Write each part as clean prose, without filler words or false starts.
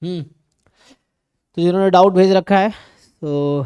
तो जिन्होंने डाउट भेज रखा है तो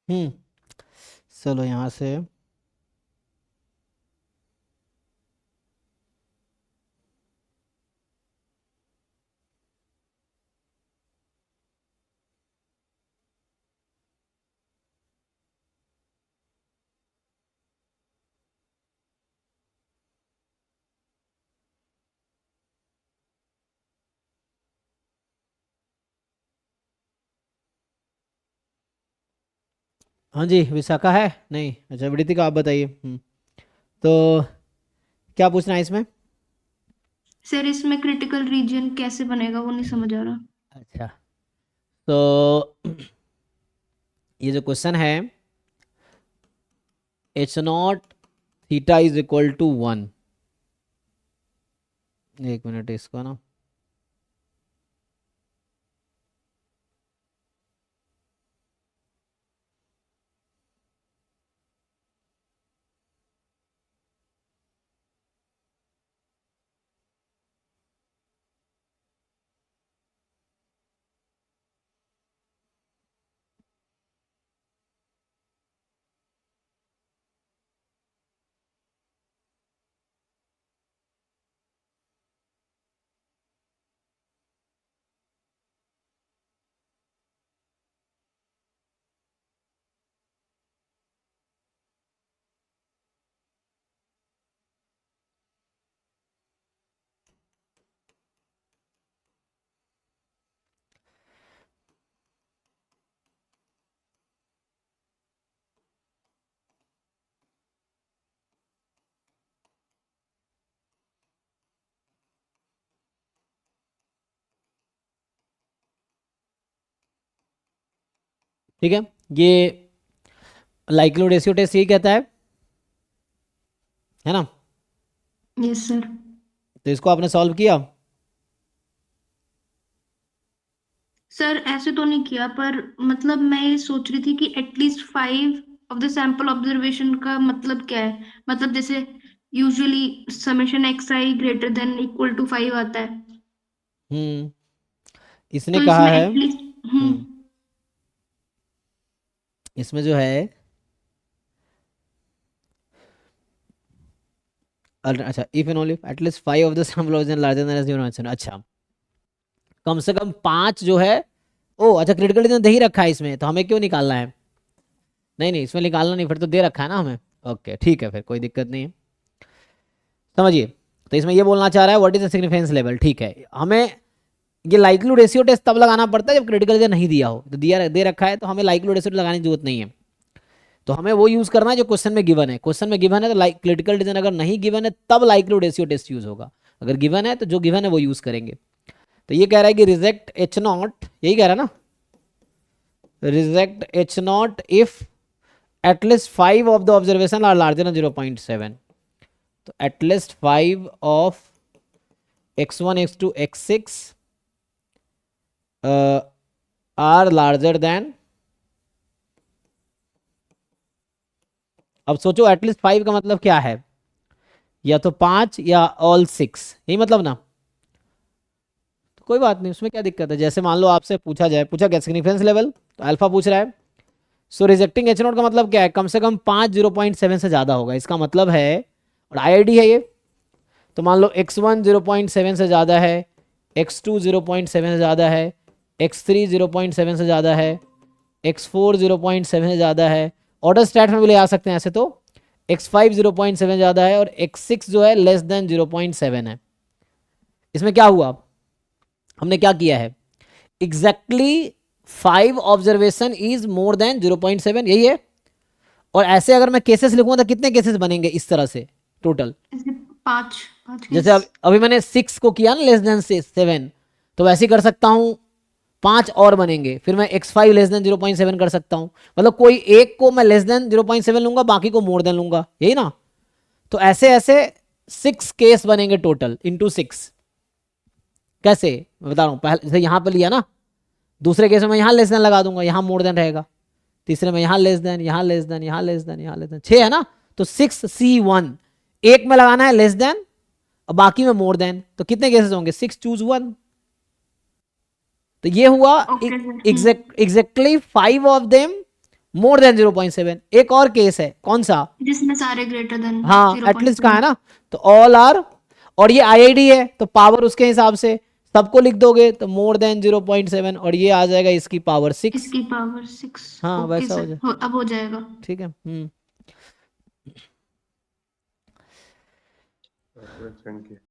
हम्म चलो यहाँ से हाँ जी विशाखा है नहीं अच्छा वृतिका आप बताइए। तो क्या पूछना है इसमें? सर इसमें क्रिटिकल रीजन कैसे बनेगा वो नहीं समझ आ रहा। अच्छा तो ये जो क्वेश्चन है H not theta is equal to 1। एक मिनट इसको ना ठीक है। ये लाइक्लीहुड रेशियो टेस्ट यही कहता है ना? Yes sir. तो इसको आपने सॉल्व किया? सर ऐसे तो नहीं किया पर मतलब मैं ये सोच रही थी कि at least 5 of the sample observation का मतलब क्या है। मतलब जैसे usually summation X I greater than equal to 5 आता है। हम्म इसने तो कहा इसमें है एटलीस्ट इसमें जो है अच्छा if and only at least 5 of the sample of larger than 0। अच्छा कम से कम 5 जो है। ओ अच्छा क्रिटिकल रीजन दे ही रखा है इसमें तो हमें क्यों निकालना है? नहीं नहीं इसमें निकालना नहीं फिर तो दे रखा है ना हमें। ओके ठीक है फिर कोई दिक्कत नहीं है। समझिए तो इसमें ये बोलना चाह रहा है what is the significance level. ठीक है हमें ये लाइक्लीहुड रेशियो टेस्ट तब लगाना पड़ता है जब क्रिटिकल रीजन नहीं दिया हो। तो दिया दे रखा है तो हमें लाइक्लीहुड रेशियो लगाने की जरूरत नहीं है। तो हमें वो यूज करना है जो क्वेश्चन में गिवन है। क्वेश्चन में गिवन है तो लाइक क्रिटिकल रीजन अगर नहीं गिवन है तब लाइक्लीहुड रेशियो टेस्ट यूज होगा। अगर गिवन है तो जो गिवन है वो यूज करेंगे। तो ये कह रहा है कि रिजेक्ट एच नॉट यही कह रहा है ना। Reject H not if at least 5 of the observation are larger than 0.7। तो at least 5 of x1 x2 x6 are larger than, अब सोचो एटलीस्ट 5 का मतलब क्या है, या तो 5 या ऑल 6, यही मतलब ना। तो कोई बात नहीं, उसमें क्या दिक्कत है। जैसे मान लो आपसे पूछा जाए, पूछा क्या सिग्निफिकेंस लेवल, तो अल्फा पूछ रहा है। सो रिजेक्टिंग एच नोट का मतलब क्या है, कम से कम 5 0.7 से ज़्यादा होगा, इसका मतलब है, और आईआईडी है ये। तो मान लो x1 0.7 से ज़्यादा है, x2 0.7 से ज़्यादा है, x3 0.7 से ज़्यादा है, x4 0.7 से ज़्यादा है। ऑर्डर स्टैट में भी ले आ सकते हैं ऐसे तो। x5 0.7 ज़्यादा है, और x6 जो है लेस देन 0.7 है। इसमें क्या हुआ, हमने क्या किया है, exactly 5 observation is more than 0.7, यही है। और ऐसे अगर मैं केसेस लिखूंगा तो कितने केसेस बनेंगे इस तरह से टोटल। ऐसे पांच पांच जैसे केस। अभी मैंने 6 को किया ना लेस देन 7, तो वैसे ही कर सकता हूँ, 5 और बनेंगे, फिर मैं x5 लेस देन 0.7 कर सकता हूँ। मतलब कोई एक को मैं लेस देन 0.7 लूंगा, बाकी को मोर देन लूंगा, यही ना। तो ऐसे ऐसे 6 केस बनेंगे टोटल इंटू 6। कैसे मैं बता रहा हूँ, पहले जैसे यहाँ पे लिया ना, दूसरे केस में मैं यहाँ लेस देन लगा दूंगा, यहाँ मोर देन रहेगा। तीसरे में यहाँ लेस देन, यहाँ लेस देन, यहाँ लेस देन, यहाँ लेस देन, 6 है ना। तो 6C1, एक में लगाना है लेस देन और बाकी में मोर देन, तो कितने केसेस होंगे, 6 चूज 1। तो ये हुआ okay sir. Exactly 5 of them more than 0.7। एक और केस है, कौन सा, जिसमें सारे ग्रेटर देन हाँ जीरो पॉइंट एटलीस्ट का है सेवन ना, तो ऑल आर, और ये आईआईडी है तो पावर उसके हिसाब से सबको लिख दोगे, तो मोर देन 0.7, और ये आ जाएगा इसकी पावर 6। इसकी पावर 6। हाँ ओके वैसा हो सर, जाए, अब हो जाएगा। ठीक है। Thank you.